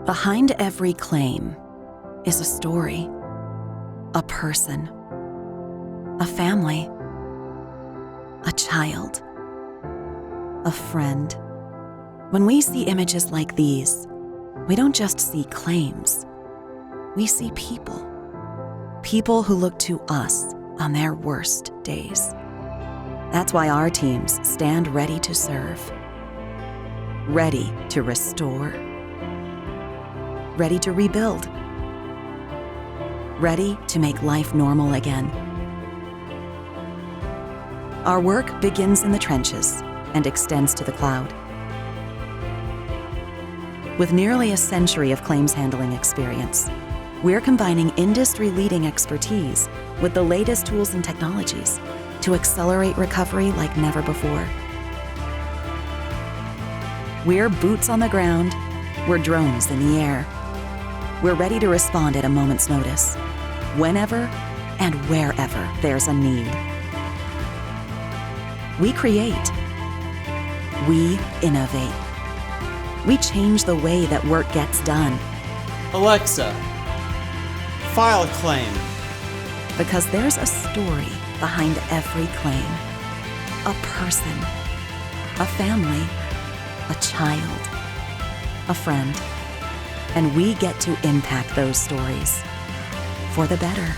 Behind every claim is a story, a person, a family, a child, a friend. When we see images like these, we don't just see claims. We see people. People who look to us on their worst days. That's why our teams stand ready to serve, ready to restore, ready to rebuild, ready to make life normal again. Our work begins in the trenches and extends to the cloud. With nearly a century of claims handling experience, we're combining industry-leading expertise with the latest tools and technologies to accelerate recovery like never before. We're boots on the ground, we're drones in the air. We're ready to respond at a moment's notice, whenever and wherever there's a need. We create. We innovate. We change the way that work gets done. Alexa, file a claim. Because there's a story behind every claim. A person, a family, a child, a friend. And we get to impact those stories for the better.